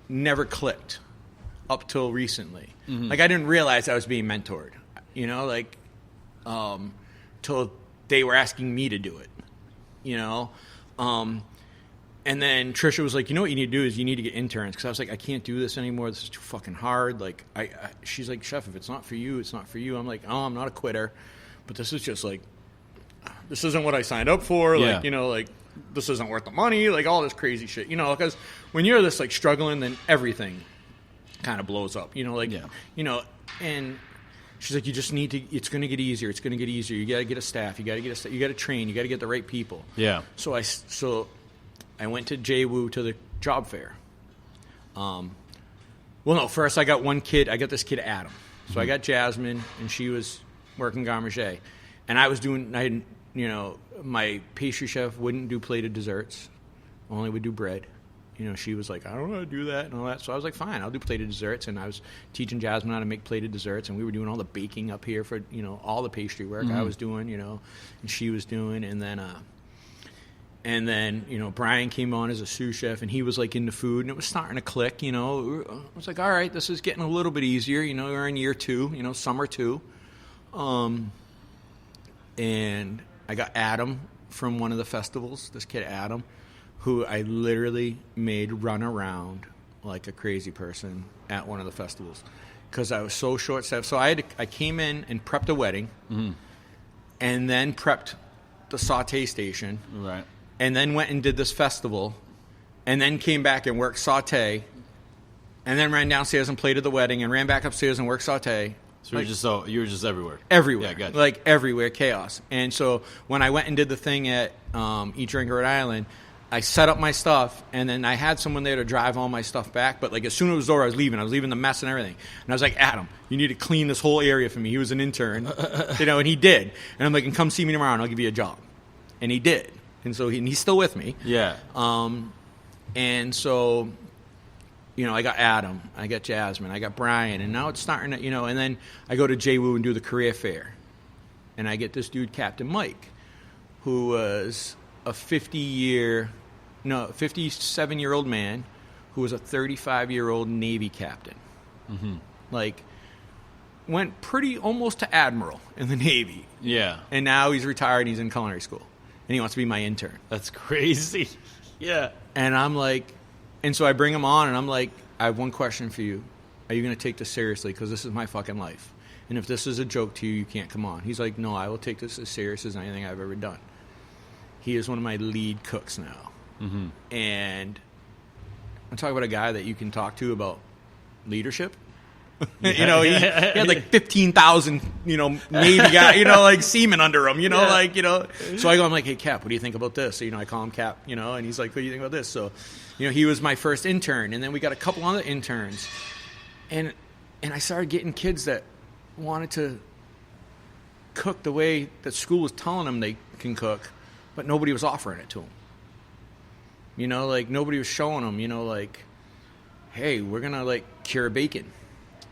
never clicked up till recently. Like, I didn't realize I was being mentored, you know, like, till they were asking me to do it, you know. And then Trisha was like, you know what you need to do is you need to get interns. Because I was like, I can't do this anymore. This is too fucking hard. Like, she's like, Chef, if it's not for you, it's not for you. I'm like, oh, I'm not a quitter. But this is just like, this isn't what I signed up for. Yeah. Like, you know, like, this isn't worth the money. Like, all this crazy shit. You know, because when you're this, like, struggling, then everything kind of blows up. You know, like, you know, and she's like, you just need to, it's going to get easier. It's going to get easier. You got to get a staff. You got to train. You got to get the right people. Yeah. So I went to JWU to the job fair. Well, no, first I got one kid. I got this kid, Adam. So I got Jasmine, and she was working garde manger. And I was doing, you know, my pastry chef wouldn't do plated desserts, only would do bread. You know, she was like, I don't know how to do that and all that. So I was like, fine, I'll do plated desserts. And I was teaching Jasmine how to make plated desserts. And we were doing all the baking up here for, you know, all the pastry work I was doing, you know, and she was doing. And then, you know, Brian came on as a sous chef, and he was, like, into food, and it was starting to click, you know. I was like, all right, this is getting a little bit easier. You know, we're in year 2, you know, summer 2. And I got Adam from one of the festivals, this kid Adam, who I literally made run around like a crazy person at one of the festivals because I was so short-staffed. So I came in and prepped a wedding and then prepped the saute station. Right. And then went and did this festival, and then came back and worked saute, and then ran downstairs and plated the wedding, and ran back upstairs and worked saute. So you were just everywhere. Everywhere. Yeah, gotcha. Like everywhere, chaos. And so when I went and did the thing at Eat, Drink, Rhode Island, I set up my stuff, and then I had someone there to drive all my stuff back. But like as soon as it was over, I was leaving the mess and everything. And I was like, Adam, you need to clean this whole area for me. He was an intern, you know, and he did. And I'm like, and come see me tomorrow, and I'll give you a job. And he did. And so he's still with me. Yeah. And so, you know, I got Adam, I got Jasmine, I got Brian, and now it's starting to, you know, and then I go to JWU and do the career fair. And I get this dude, Captain Mike, who was a 57-year-old man who was a 35-year-old Navy captain. Like, went pretty almost to admiral in the Navy. Yeah. And now he's retired and he's in culinary school. And he wants to be my intern. That's crazy. Yeah. And I'm like, and so I bring him on, and I'm like, I have one question for you. Are you going to take this seriously? Because this is my fucking life. And if this is a joke to you, you can't come on. He's like, no, I will take this as serious as anything I've ever done. He is one of my lead cooks now. And I'm talking about a guy that you can talk to about leadership. You know, he had like 15,000, you know, Navy guy, you know, like seamen under him, you know, like, you know. So I go, I'm like, hey, Cap, what do you think about this? So, you know, I call him Cap, you know, and he's like, what do you think about this? So, you know, he was my first intern, and then we got a couple other interns. And I started getting kids that wanted to cook the way that school was telling them they can cook, but nobody was offering it to them. You know, like, nobody was showing them, you know, like, hey, we're going to, like, cure bacon.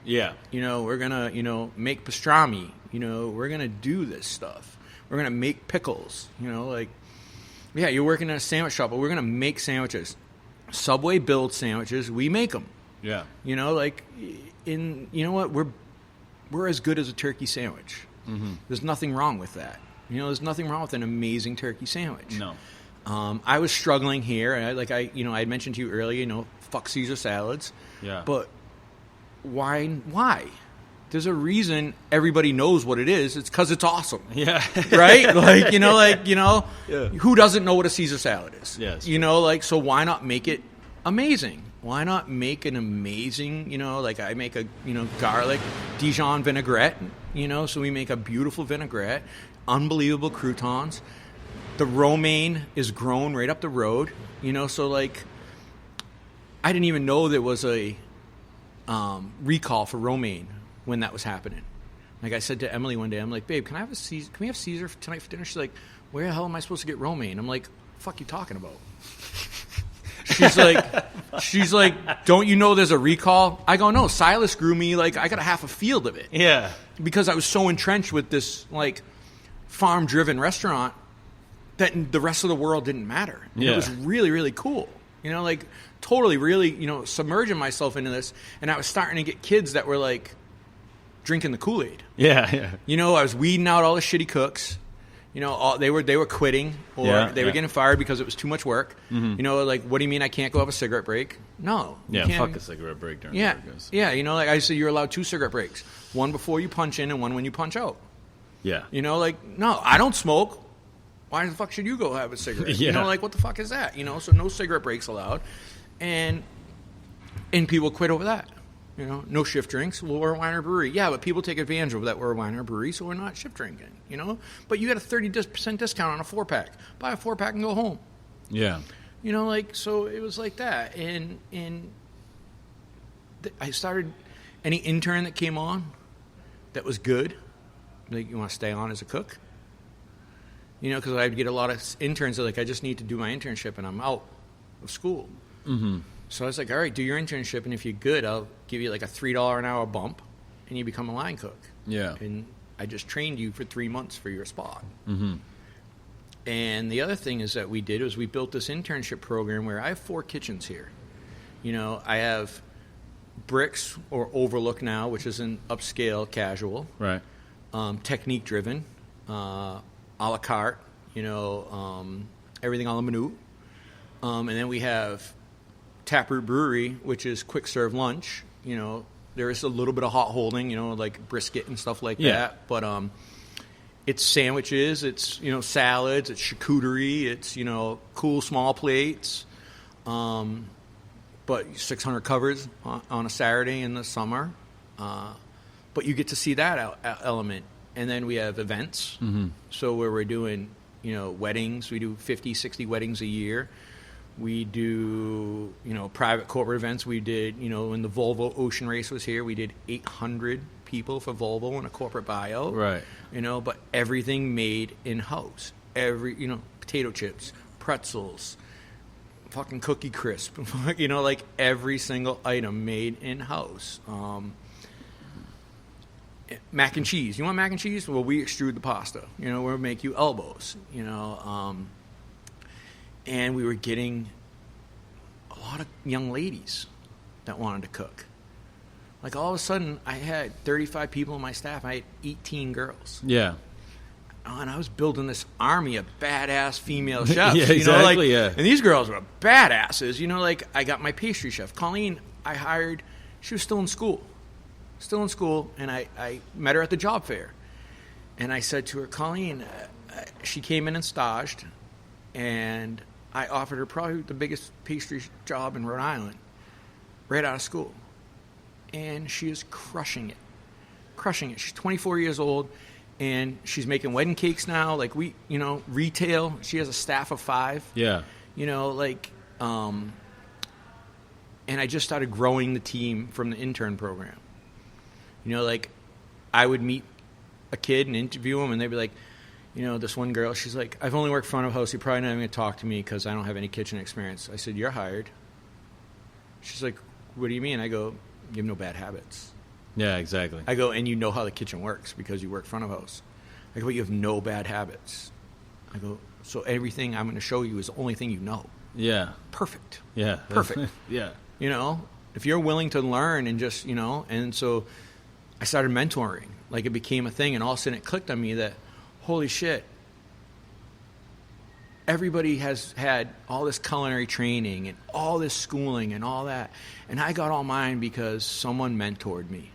Yeah. You know, we're going to, you know, make pastrami. You know, we're going to do this stuff. We're going to make pickles. You know, like, yeah, you're working in a sandwich shop, but we're going to make sandwiches. Subway builds sandwiches. We make them. Yeah. You know, like, you know what? We're as good as a turkey sandwich. There's nothing wrong with that. You know, there's nothing wrong with an amazing turkey sandwich. No. I was struggling here. I had mentioned to you earlier, you know, fuck Caesar salads. Yeah. But why? There's a reason everybody knows what it is. It's because it's awesome. Yeah. Right? Like, Yeah. Who doesn't know what a Caesar salad is? Yes. You know, like, so why not make it amazing? Why not make an amazing, you know, like I make a, you know, garlic Dijon vinaigrette, you know, so we make a beautiful vinaigrette, unbelievable croutons. The romaine is grown right up the road, you know, so like I didn't even know there was a recall for romaine when that was happening. Like I said to Emily one day, I'm like, babe, can we have Caesar tonight for dinner? She's like, where the hell am I supposed to get romaine? I'm like, fuck you talking about? She's like, don't you know there's a recall? I go, no, Silas grew me, like, I got a half a field of it. Yeah. Because I was so entrenched with this, like, farm-driven restaurant that the rest of the world didn't matter. Yeah. It was really, really cool. You know, like totally, really, you know, submerging myself into this. And I was starting to get kids that were like drinking the Kool-Aid. Yeah. You know, I was weeding out all the shitty cooks. You know, they were quitting or they were getting fired because it was too much work. Mm-hmm. You know, like, what do you mean I can't go have a cigarette break? No. Yeah, fuck a cigarette break during work. Yeah, you know, like I said, you're allowed 2 cigarette breaks. One before you punch in and one when you punch out. Yeah. You know, like, no, I don't smoke. Why the fuck should you go have a cigarette? Yeah. You know, like, what the fuck is that? You know, so no cigarette breaks allowed. And people quit over that. You know, no shift drinks. Well, we're a wine or brewery. Yeah, but people take advantage of that. We're a wine or brewery, so we're not shift drinking. You know, but you got a 30% discount on a 4-pack. Buy a 4-pack and go home. Yeah. You know, like, so it was like that. And I started, any intern that came on that was good, like, you want to stay on as a cook? You know, because I'd get a lot of interns that, like, I just need to do my internship and I'm out of school. Mm-hmm. So I was like, all right, do your internship, and if you're good, I'll give you like a $3 an hour bump, and you become a line cook. Yeah. And I just trained you for 3 months for your spot. Mm-hmm. And the other thing is that we did was we built this internship program where I have 4 kitchens here. You know, I have Bricks or Overlook now, which is an upscale casual. Right. Technique driven, a la carte, you know, everything a la minute. And then we have Taproot Brewery, which is quick serve lunch. You know, there is a little bit of hot holding, you know, like brisket and stuff like that. But it's sandwiches, it's, you know, salads, it's charcuterie, it's, you know, cool small plates. But 600 covers on a Saturday in the summer. But you get to see that element. And then we have events. Mm-hmm. So where we're doing, you know, weddings. We do 50, 60 weddings a year. We do, you know, private corporate events. We did, you know, when the Volvo Ocean Race was here, we did 800 people for Volvo in a corporate buyout. Right. You know, but everything made in-house. You know, potato chips, pretzels, fucking Cookie Crisp. You know, like every single item made in-house. Mac and cheese. You want mac and cheese? Well, we extrude the pasta. You know, we'll make you elbows. You know, and we were getting a lot of young ladies that wanted to cook. Like, all of a sudden, I had 35 people on my staff. I had 18 girls. Yeah. And I was building this army of badass female chefs. Yeah, exactly, you know, like, yeah. And these girls were badasses. You know, like, I got my pastry chef. Colleen, I hired, she was still in school. And I met her at the job fair. And I said to her, Colleen, she came in and staged, and I offered her probably the biggest pastry job in Rhode Island right out of school. And she is crushing it. She's 24 years old, and she's making wedding cakes now. Like, we, you know, retail. She has a staff of 5. Yeah. You know, like, and I just started growing the team from the intern program. You know, like, I would meet a kid and interview him, and they'd be like, you know, this one girl, she's like, I've only worked front of house. You're probably not even going to talk to me because I don't have any kitchen experience. I said, you're hired. She's like, what do you mean? I go, you have no bad habits. Yeah, exactly. I go, and you know how the kitchen works because you work front of house. I go, but you have no bad habits. I go, so everything I'm going to show you is the only thing you know. Yeah. Perfect. Yeah. Perfect. Yeah. You know, if you're willing to learn and just, you know, and so I started mentoring. Like, it became a thing, and all of a sudden it clicked on me that, holy shit, everybody has had all this culinary training and all this schooling and all that. And I got all mine because someone mentored me.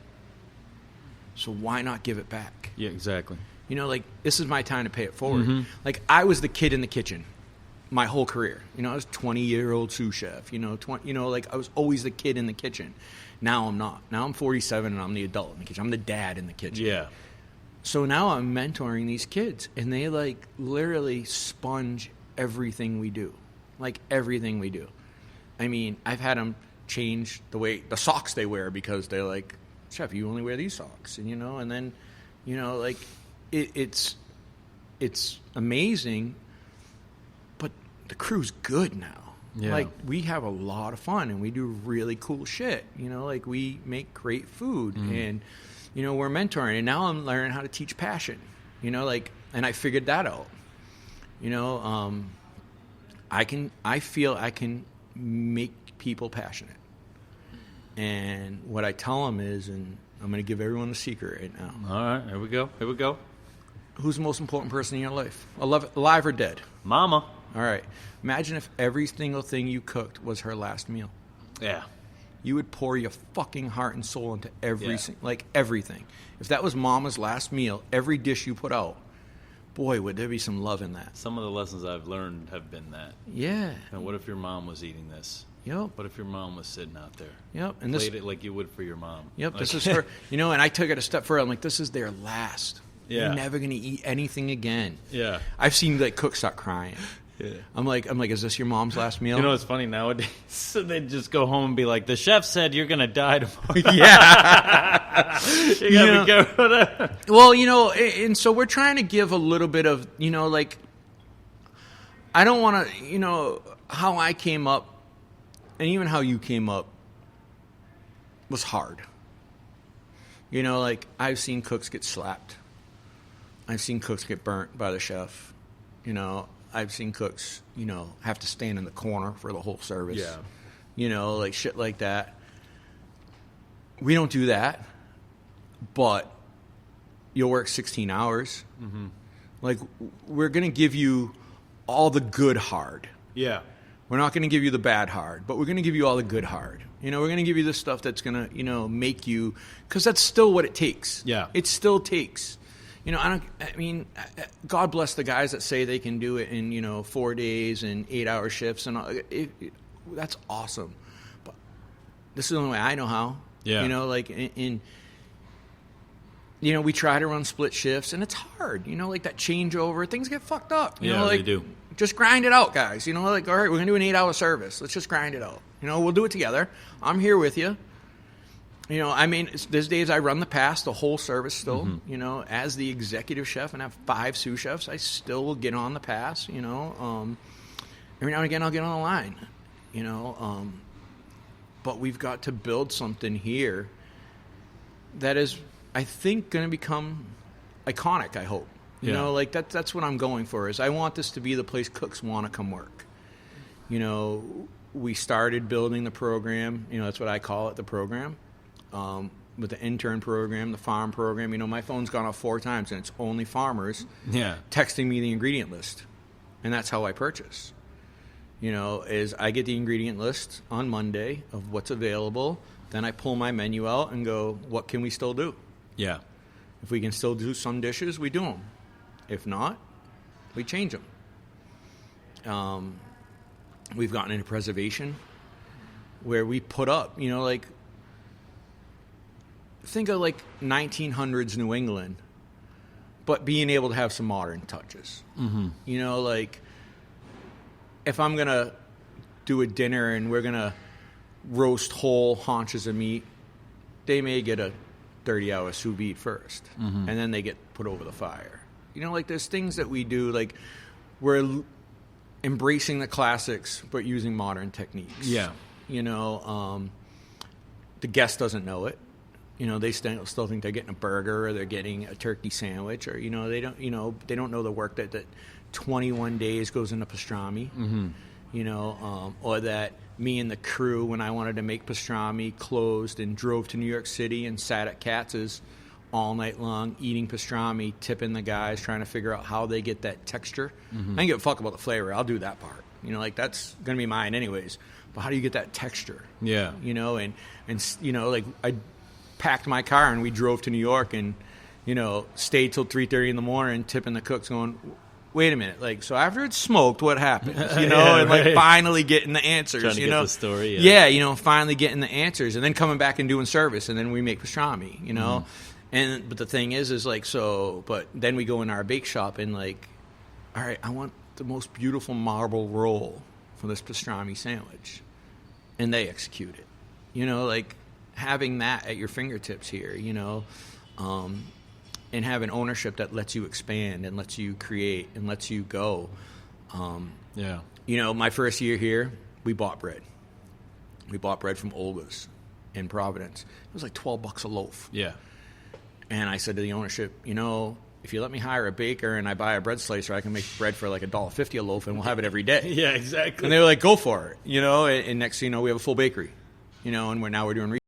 So why not give it back? Yeah, exactly. You know, like, this is my time to pay it forward. Mm-hmm. Like, I was the kid in the kitchen my whole career. You know, I was a 20-year-old sous chef. You know, like, I was always the kid in the kitchen. Now I'm not. Now I'm 47 and I'm the adult in the kitchen. I'm the dad in the kitchen. Yeah. So now I'm mentoring these kids, and they, like, literally sponge everything we do. Like, everything we do. I mean, I've had them change the socks they wear because they're like, chef, you only wear these socks. And, you know, and then, you know, like, it's amazing, but the crew's good now. Yeah. Like, we have a lot of fun, and we do really cool shit. You know, like, we make great food, and, you know, we're mentoring. And now I'm learning how to teach passion. You know, like, and I figured that out. You know, I feel I can make people passionate. And what I tell them is, and I'm going to give everyone the secret right now. All right, here we go. Who's the most important person in your life? Alive or dead? Mama. All right. Imagine if every single thing you cooked was her last meal. Yeah. You would pour your fucking heart and soul into everything. If that was Mama's last meal, every dish you put out, boy, would there be some love in that. Some of the lessons I've learned have been that. Yeah. And what if your mom was eating this? Yep. What if your mom was sitting out there? Yep. And played it like you would for your mom. Yep. Like, This is her. And I took it a step further. I'm like, this is their last. Yeah. You're never going to eat anything again. Yeah. I've seen cooks start crying. Yeah. I'm like, is this your mom's last meal? You know what's funny nowadays? So they just go home and be like, the chef said you're going to die tomorrow. Yeah. You got to be careful of that. Well, and so we're trying to give a little bit of, I don't want to, how I came up and even how you came up was hard. I've seen cooks get slapped. I've seen cooks get burnt by the chef. I've seen cooks, have to stand in the corner for the whole service. Yeah. Shit like that. We don't do that, but you'll work 16 hours. Mm-hmm. We're going to give you all the good hard. Yeah. We're not going to give you the bad hard, but we're going to give you all the good hard. We're going to give you the stuff that's going to, make you, because that's still what it takes. Yeah. It still takes. God bless the guys that say they can do it in, 4 days and 8-hour shifts. And that's awesome. But this is the only way I know how. Yeah. We try to run split shifts, and it's hard. That changeover, things get fucked up. They do. Just grind it out, guys. All right, we're going to do an 8-hour service. Let's just grind it out. We'll do it together. I'm here with you. There's days I run the pass, the whole service still, Mm-hmm. As the executive chef and have 5 sous chefs, I still will get on the pass, every now and again I'll get on the line, but we've got to build something here that is, I think, going to become iconic, I hope. That's what I'm going for, is I want this to be the place cooks want to come work. We started building the program, that's what I call it, the program. With the intern program, the farm program, my phone's gone off 4 times, and it's only farmers texting me the ingredient list. And that's how I purchase. Is I get the ingredient list on Monday of what's available. Then I pull my menu out and go, what can we still do? Yeah. If we can still do some dishes, we do them. If not, we change them. We've gotten into preservation where we put up, think of 1900s New England, but being able to have some modern touches. Mm-hmm. If I'm going to do a dinner and we're going to roast whole haunches of meat, they may get a 30-hour sous vide first, and then they get put over the fire. There's things that we do, we're embracing the classics but using modern techniques. Yeah. The guest doesn't know it. They still think they're getting a burger or they're getting a turkey sandwich, or they don't know the work that 21 days goes into pastrami. Mm-hmm. Or that me and the crew, when I wanted to make pastrami, closed and drove to New York City and sat at Katz's all night long eating pastrami, tipping the guys, trying to figure out how they get that texture. Mm-hmm. I don't give a fuck about the flavor. I'll do that part. That's going to be mine anyways. But how do you get that texture? Yeah. I packed my car and we drove to New York and, stayed till 3:30 in the morning, tipping the cooks, going, wait a minute, so after it's smoked, what happens? And finally getting the answers. Trying to get the story. Yeah, finally getting the answers, and then coming back and doing service, and then we make pastrami. But the thing is but then we go in our bake shop and all right, I want the most beautiful marble roll for this pastrami sandwich, and they execute it. Having that at your fingertips here, and having ownership that lets you expand and lets you create and lets you go. My first year here, we bought bread. We bought bread from Olga's in Providence. It was $12 a loaf. Yeah. And I said to the ownership, if you let me hire a baker and I buy a bread slicer, I can make bread for like $1.50 a loaf, and we'll have it every day. Yeah, exactly. And they were like, go for it, you know. And next thing you know, we have a full bakery, you know, and we're doing